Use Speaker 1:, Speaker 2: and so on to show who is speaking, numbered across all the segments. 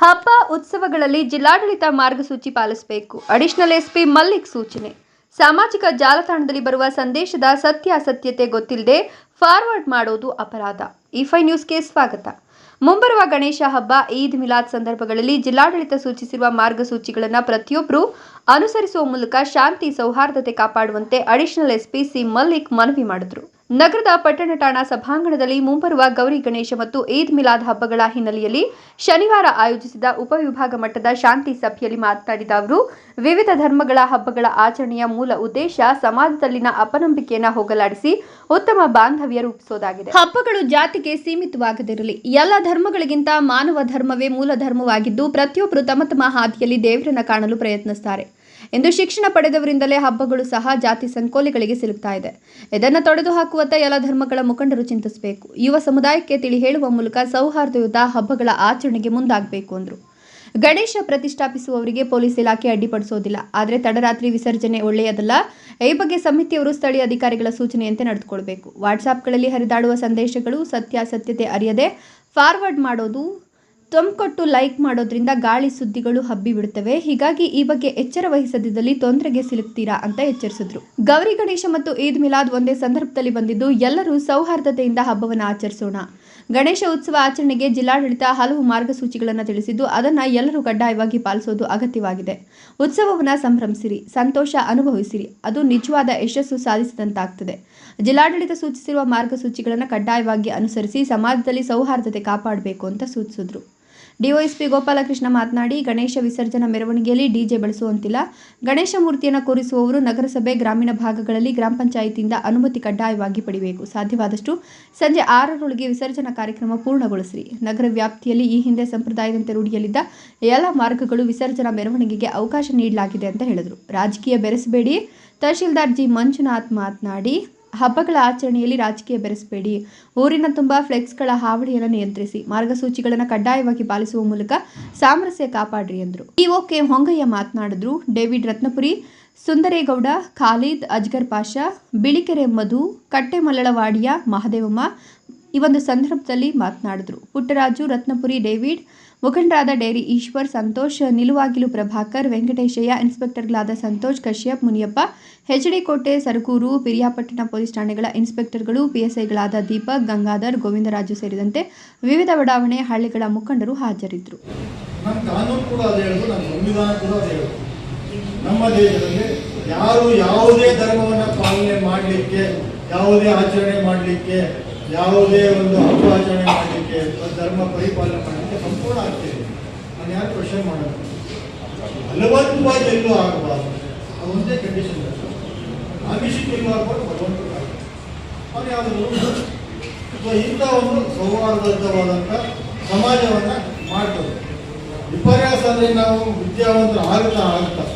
Speaker 1: ಹಬ್ಬ ಉತ್ಸವಗಳಲ್ಲಿ ಜಿಲ್ಲಾಡಳಿತ ಮಾರ್ಗಸೂಚಿ ಪಾಲಿಸಬೇಕು. ಅಡಿಷನಲ್ ಎಸ್ಪಿ ಮಲ್ಲಿಕ್ ಸೂಚನೆ. ಸಾಮಾಜಿಕ ಜಾಲತಾಣದಲ್ಲಿ ಬರುವ ಸಂದೇಶದ ಸತ್ಯಾಸತ್ಯತೆ ಗೊತ್ತಿಲ್ಲದೆ ಫಾರ್ವರ್ಡ್ ಮಾಡೋದು ಅಪರಾಧ. E5 ನ್ಯೂಸ್ಗೆ ಸ್ವಾಗತ. ಮುಂಬರುವ ಗಣೇಶ ಹಬ್ಬ, ಈದ್ ಮಿಲಾದ್ ಸಂದರ್ಭಗಳಲ್ಲಿ ಜಿಲ್ಲಾಡಳಿತ ಸೂಚಿಸಿರುವ ಮಾರ್ಗಸೂಚಿಗಳನ್ನು ಪ್ರತಿಯೊಬ್ಬರು ಅನುಸರಿಸುವ ಮೂಲಕ ಶಾಂತಿ ಸೌಹಾರ್ದತೆ ಕಾಪಾಡುವಂತೆ ಅಡಿಷನಲ್ ಎಸ್ಪಿ ಸಿ ಮಲ್ಲಿಕ್ ಮನವಿ ಮಾಡಿದರು. ನಗರದ ಪಟ್ಟಣ ಠಾಣಾ ಸಭಾಂಗಣದಲ್ಲಿ ಮುಂಬರುವ ಗೌರಿ ಗಣೇಶ ಮತ್ತು ಈದ್ ಮಿಲಾದ್ ಹಬ್ಬಗಳ ಹಿನ್ನೆಲೆಯಲ್ಲಿ ಶನಿವಾರ ಆಯೋಜಿಸಿದ ಉಪವಿಭಾಗ ಮಟ್ಟದ ಶಾಂತಿ ಸಭೆಯಲ್ಲಿ ಮಾತನಾಡಿದ ಅವರು, ವಿವಿಧ ಧರ್ಮಗಳ ಹಬ್ಬಗಳ ಆಚರಣೆಯ ಮೂಲ ಉದ್ದೇಶ ಸಮಾಜದಲ್ಲಿನ ಅಪನಂಬಿಕೆಯನ್ನು ಹೋಗಲಾಡಿಸಿ ಉತ್ತಮ ಬಾಂಧವ್ಯ ರೂಪಿಸುವುದಾಗಿದೆ. ಹಬ್ಬಗಳು ಜಾತಿಗೆ ಸೀಮಿತವಾಗದಿರಲಿ. ಎಲ್ಲ ಧರ್ಮಗಳಿಗಿಂತ ಮಾನವ ಧರ್ಮವೇ ಮೂಲ ಧರ್ಮವಾಗಿದ್ದು, ಪ್ರತಿಯೊಬ್ಬರು ತಮ್ಮ ತಮ್ಮ ಹಾದಿಯಲ್ಲಿ ದೇವರನ್ನ ಕಾಣಲು ಪ್ರಯತ್ನಿಸುತ್ತಾರೆ. ಇಂದು ಶಿಕ್ಷಣ ಪಡೆದವರಿಂದಲೇ ಹಬ್ಬಗಳು ಸಹ ಜಾತಿ ಸಂಕೋಲೆಗಳಿಗೆ ಸಿಲುಕ್ತಾ ಇದೆ. ಇದನ್ನು ತೊಡೆದು ಹಾಕುವತ್ತ ಎಲ್ಲ ಧರ್ಮಗಳ ಮುಖಂಡರು ಚಿಂತಿಸಬೇಕು. ಯುವ ಸಮುದಾಯಕ್ಕೆ ತಿಳಿ ಹೇಳುವ ಮೂಲಕ ಸೌಹಾರ್ದಯುತ ಹಬ್ಬಗಳ ಆಚರಣೆಗೆ ಮುಂದಾಗಬೇಕು ಎಂದರು. ಗಣೇಶ ಪ್ರತಿಷ್ಠಾಪಿಸುವವರಿಗೆ ಪೊಲೀಸ್ ಇಲಾಖೆ ಅಡ್ಡಿಪಡಿಸೋದಿಲ್ಲ. ಆದರೆ ತಡರಾತ್ರಿ ವಿಸರ್ಜನೆ ಒಳ್ಳೆಯದಲ್ಲ. ಈ ಬಗ್ಗೆ ಸಮಿತಿಯವರು ಸ್ಥಳೀಯ ಅಧಿಕಾರಿಗಳ ಸೂಚನೆಯಂತೆ ನಡೆದುಕೊಳ್ಳಬೇಕು. ವಾಟ್ಸಾಪ್ಗಳಲ್ಲಿ ಹರಿದಾಡುವ ಸಂದೇಶಗಳು ಸತ್ಯಾಸತ್ಯತೆ ಅರಿಯದೆ ಫಾರ್ವರ್ಡ್ ಮಾಡೋದು, ತೊಂಕೊಟ್ಟು ಲೈಕ್ ಮಾಡೋದ್ರಿಂದ ಗಾಳಿ ಸುದ್ದಿಗಳು ಹಬ್ಬಿ ಬಿಡುತ್ತವೆ. ಹೀಗಾಗಿ ಈ ಬಗ್ಗೆ ಎಚ್ಚರ ವಹಿಸದಿದ್ದಲ್ಲಿ ತೊಂದರೆಗೆ ಸಿಲುಕ್ತೀರಾ ಅಂತ ಎಚ್ಚರಿಸಿದ್ರು. ಗೌರಿ ಗಣೇಶ ಮತ್ತು ಈದ್ ಮಿಲಾದ್ ಒಂದೇ ಸಂದರ್ಭದಲ್ಲಿ ಬಂದಿದ್ದು, ಎಲ್ಲರೂ ಸೌಹಾರ್ದತೆಯಿಂದ ಹಬ್ಬವನ್ನು ಆಚರಿಸೋಣ. ಗಣೇಶ ಉತ್ಸವ ಆಚರಣೆಗೆ ಜಿಲ್ಲಾಡಳಿತ ಹಲವು ಮಾರ್ಗಸೂಚಿಗಳನ್ನು ತಿಳಿಸಿದ್ದು, ಅದನ್ನು ಎಲ್ಲರೂ ಕಡ್ಡಾಯವಾಗಿ ಪಾಲಿಸೋದು ಅಗತ್ಯವಾಗಿದೆ. ಉತ್ಸವವನ್ನು ಸಂಭ್ರಮಿಸಿರಿ, ಸಂತೋಷ ಅನುಭವಿಸಿರಿ. ಅದು ನಿಜವಾದ ಯಶಸ್ಸು ಸಾಧಿಸಿದಂತಾಗ್ತದೆ. ಜಿಲ್ಲಾಡಳಿತ ಸೂಚಿಸಿರುವ ಮಾರ್ಗಸೂಚಿಗಳನ್ನು ಕಡ್ಡಾಯವಾಗಿ ಅನುಸರಿಸಿ ಸಮಾಜದಲ್ಲಿ ಸೌಹಾರ್ದತೆ ಕಾಪಾಡಬೇಕು ಅಂತ ಸೂಚಿಸಿದ್ರು. ಡಿವೈಎಸ್ಪಿ ಗೋಪಾಲಕೃಷ್ಣ ಮಾತನಾಡಿ, ಗಣೇಶ ವಿಸರ್ಜನಾ ಮೆರವಣಿಗೆಯಲ್ಲಿ ಡಿಜೆ ಬಳಸುವಂತಿಲ್ಲ. ಗಣೇಶ ಮೂರ್ತಿಯನ್ನು ಕೂರಿಸುವವರು ನಗರಸಭೆ, ಗ್ರಾಮೀಣ ಭಾಗಗಳಲ್ಲಿ ಗ್ರಾಮ ಪಂಚಾಯಿತಿಯಿಂದ ಅನುಮತಿ ಕಡ್ಡಾಯವಾಗಿ ಪಡೆಯಬೇಕು. ಸಾಧ್ಯವಾದಷ್ಟು ಸಂಜೆ 6ರೊಳಗೆ ವಿಸರ್ಜನಾ ಕಾರ್ಯಕ್ರಮ ಪೂರ್ಣಗೊಳಿಸಿರಿ. ನಗರ ವ್ಯಾಪ್ತಿಯಲ್ಲಿ ಈ ಹಿಂದೆ ಸಂಪ್ರದಾಯದಂತೆ ರೂಢಿಯಲ್ಲಿದ್ದ ಎಲ್ಲ ಮಾರ್ಗಗಳು ವಿಸರ್ಜನಾ ಮೆರವಣಿಗೆಗೆ ಅವಕಾಶ ನೀಡಲಾಗಿದೆ ಅಂತ ಹೇಳಿದರು. ರಾಜಕೀಯ ಬೆರೆಸಬೇಡಿ. ತಹಶೀಲ್ದಾರ್ ಜಿ ಮಂಜುನಾಥ್ ಮಾತನಾಡಿ, ಹಬ್ಬಗಳ ಆಚರಣೆಯಲ್ಲಿ ರಾಜಕೀಯ ಬೆರೆಸಬೇಡಿ. ಊರಿನ ತುಂಬ ಫ್ಲೆಕ್ಸ್ಗಳ ಹಾವಳಿಯನ್ನು ನಿಯಂತ್ರಿಸಿ. ಮಾರ್ಗಸೂಚಿಗಳನ್ನು ಕಡ್ಡಾಯವಾಗಿ ಪಾಲಿಸುವ ಮೂಲಕ ಸಾಮರಸ್ಯ ಕಾಪಾಡ್ರಿ ಎಂದರು. ಇಒಕೆ ಹೊಂಗಯ್ಯ ಮಾತನಾಡಿದ್ರು. ಡೇವಿಡ್ ರತ್ನಪುರಿ, ಸುಂದರೇಗೌಡ, ಖಾಲಿದ್, ಅಜ್ಗರ್ ಪಾಷಾ, ಬಿಳಿಕೆರೆ ಮಧು, ಕಟ್ಟೆಮಲ್ಲಳವಾಡಿಯ ಮಹದೇವಮ್ಮ ಈ ಒಂದು ಸಂದರ್ಭದಲ್ಲಿ ಮಾತನಾಡಿದ್ರು. ಪುಟ್ಟರಾಜು, ರತ್ನಪುರಿ, ಡೇವಿಡ್, ಮುಖಂಡರಾದ ಡೇರಿ ಈಶ್ವರ್, ಸಂತೋಷ್, ನಿಲುವಾಗಿಲು ಪ್ರಭಾಕರ್, ವೆಂಕಟೇಶಯ್ಯ, ಇನ್ಸ್ಪೆಕ್ಟರ್ಗಳಾದ ಸಂತೋಷ್, ಕಶ್ಯಪ್, ಮುನಿಯಪ್ಪ, ಹೆಚ್ಡಿ ಕೋಟೆ, ಸರಗೂರು, ಪಿರಿಯಾಪಟ್ಟಣ ಪೊಲೀಸ್ ಠಾಣೆಗಳ ಇನ್ಸ್ಪೆಕ್ಟರ್ಗಳು, ಪಿಎಸ್ಐಗಳಾದ ದೀಪಕ್, ಗಂಗಾಧರ್, ಗೋವಿಂದರಾಜು ಸೇರಿದಂತೆ ವಿವಿಧ ಬಡಾವಣೆ ಹಳ್ಳಿಗಳ ಮುಖಂಡರು ಹಾಜರಿದ್ದರು.
Speaker 2: ನಮ್ಮ ದೇಶದಲ್ಲಿ ಯಾರು ಯಾವುದೇ ಧರ್ಮವನ್ನು ಪಾಲನೆ ಮಾಡಲಿಕ್ಕೆ, ಯಾವುದೇ ಆಚರಣೆ ಮಾಡಲಿಕ್ಕೆ, ಯಾವುದೇ ಒಂದು ಹಬ್ಬ ಆಚರಣೆ ಮಾಡಲಿಕ್ಕೆ, ಧರ್ಮ ಪರಿಪಾಲನೆ ಮಾಡಲಿಕ್ಕೆ ಸಂಪೂರ್ಣ ಆಗ್ತಿದೆ. ನಾನು ಯಾರು ಕ್ವಶನ್ ಮಾಡೋದು, ಬಲವಂತವಾಗಿ ಎಲ್ಲೂ ಆಗಬಾರ್ದು. ಅದೊಂದೇ ಕಂಡೀಷನ್. ಆಮಿಷಕ್ಕೆ ಎಲ್ಲೂ ಆಗಬಾರ್ದು, ಬಲವಂತವಾಗಿ ಅವನು ಯಾವುದಾದ್ರು ಇಂಥ ಒಂದು ಸೌಹಾರ್ದಯುತವಾದಂಥ ಸಮಾಜವನ್ನು ಮಾಡ್ತದೆ. ವಿಪರ್ಯಾಸ ಅಂದರೆ ನಾವು ವಿದ್ಯಾವಂತರು ಆಗ್ತಾ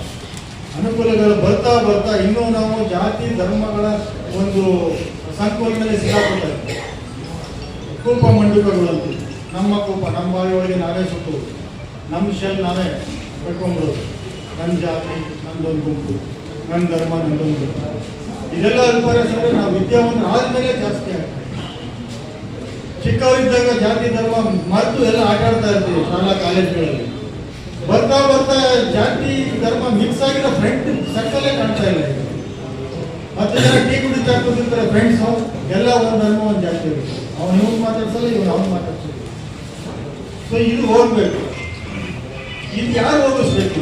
Speaker 2: ಅನುಕೂಲಗಳು ಬರ್ತಾ ಬರ್ತಾ ಇನ್ನೂ ನಾವು ಜಾತಿ ಧರ್ಮಗಳ ಒಂದು ಸಂಕೋಲದಲ್ಲಿ ಸಿಕ್ಕಾಕೊಳ್ತಾರೆ. ಕೂಪ ಮಂಡುಕಗಳು, ನಮ್ಮ ಕೂಪ, ನಮ್ಮ ಬಾವಿಯೊಳಗೆ ನಾವೇ ಸುತ್ತೋದು, ನಮ್ಮ ಶೆಲ್ ನಾವೇ ಕಟ್ಕೊಂಡ್ಬಿಡೋದು. ನನ್ನ ಜಾತಿ ನಂದೊಂದು ಗುಂಪು, ನನ್ನ ಧರ್ಮ ನಂದೊಂದು ಗುಂಪು. ಇದೆಲ್ಲ ವಿಪರ್ಯಾಸ ಅಂದರೆ ನಾವು ವಿದ್ಯಾವಂತರು ಆದಮೇಲೆ ಜಾಸ್ತಿ ಆಗ್ತದೆ. ಚಿಕ್ಕವರಿದ್ದಾಗ ಜಾತಿ ಧರ್ಮ ಮರೆತು ಎಲ್ಲ ಆಟ ಆಡ್ತಾ ಇರ್ತೀವಿ ಶಾಲಾ ಕಾಲೇಜುಗಳಲ್ಲಿ. ಬರ್ತಾ ಬರ್ತಾ ಜಾತಿ ಧರ್ಮ ಮಿಕ್ಸ್ ಆಗಿರೋ ಫ್ರೆಂಡ್ ಸರ್ಕಲೇ ಕಾಣ್ತಾ ಇಲ್ಲ. 10 ಜನ ಟೀ ಕುಡಿತಾ ಕೂತಿರ್ತಾರೆ ಫ್ರೆಂಡ್ಸು, ಎಲ್ಲ ಒಂದು ಧರ್ಮ ಒಂದು ಜಾತಿ ಇರುತ್ತೆ. ಅವನು ಇವನು ಮಾತಾಡ್ಸಲ್ಲ, ಇವನು ಅವನು ಮಾತಾಡ್ಸಲ್ಲ. ಸೊ ಇದು ಹೋಗ್ಬೇಕು. ಇದು ಯಾರು ಹೋಗಿಸ್ಬೇಕು?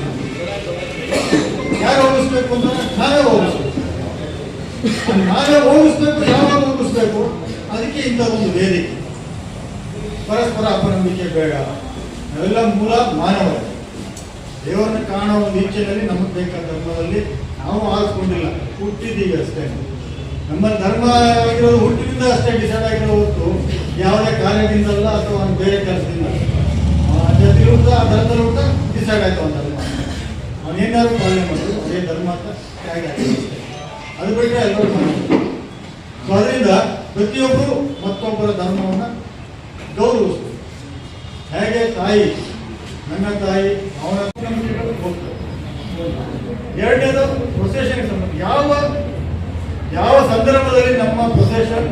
Speaker 2: ಯಾರು ಹೋಗಿಸ್ಬೇಕು ಅಂತ ನಾವೇ ಹೋಗಿಸ್ಬೇಕು. ನಾವೇ ಹೋಗಿಸ್ಬೇಕು. ಯಾವಾಗ ಹೋಗಿಸ್ಬೇಕು? ಅದಕ್ಕೆ ಇಂಥ ಒಂದು ವೇದಿಕೆ. ಪರಸ್ಪರ ಅಪನಂಬಿಕೆ ಬೇಡ. ನಾವೆಲ್ಲ ಮೂಲ ಮಾನವ. ದೇವರನ್ನ ಕಾಣೋ ಒಂದು ಇಚ್ಛೆಯಲ್ಲಿ ನಮಗೆ ಬೇಕಾದ ಧರ್ಮದಲ್ಲಿ ನಾವು ಆರಿಸ್ಕೊಂಡಿಲ್ಲ, ಹುಟ್ಟಿದ್ದೀವಿ ಅಷ್ಟೇ. ನಮ್ಮ ಧರ್ಮ ಆಗಿರೋದು ಹುಟ್ಟಿನಿಂದ ಅಷ್ಟೇ ಡಿಸೈಡ್ ಆಗಿರೋ ಹೊತ್ತು ಯಾವುದೇ ಕಾರ್ಯದಿಂದಲ್ಲ ಅಥವಾ ಬೇರೆ ಕೆಲಸದಿಂದ ಜೊತೆಗೆ ಹುಟ್ಟ ಆ ಧರ್ಮದಲ್ಲಿ ಹುಟ್ಟ ಡಿಸೈಡ್ ಆಯ್ತು ಒಂದು ಧರ್ಮ. ಅವನೇನಾದ್ರು ಪಾಲನೆ ಮಾಡೋದು ಅದೇ ಧರ್ಮ ಅಂತ ತ್ಯಾಗ ಆಗಿದೆ. ಅದು ಬಿಟ್ಟರೆ ಎಲ್ಲರೂ ಮಾಡ್ತಾರೆ. ಸೊ ಅದರಿಂದ ಪ್ರತಿಯೊಬ್ಬರು ಮತ್ತೊಬ್ಬರ ಧರ್ಮವನ್ನು ಗೌರವಿಸ್ಬೇಕು. ಹೇಗೆ ತಾಯಿ, ನನ್ನ ತಾಯಿ, ಅವನ ಹೋಗ್ತಾರೆ. ಎರಡನೇದು ಪ್ರೊಸೆಷನ್ಗೆ ಸಂಬಂಧ. ಯಾವ ಸಂದರ್ಭದಲ್ಲಿ ನಮ್ಮ ಪ್ರೊಸೆಷನ್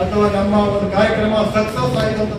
Speaker 2: ಅಥವಾ ನಮ್ಮ ಒಂದು ಕಾರ್ಯಕ್ರಮ ಸಕ್ಸಸ್ ಆಗಿದೆ ಅಂತ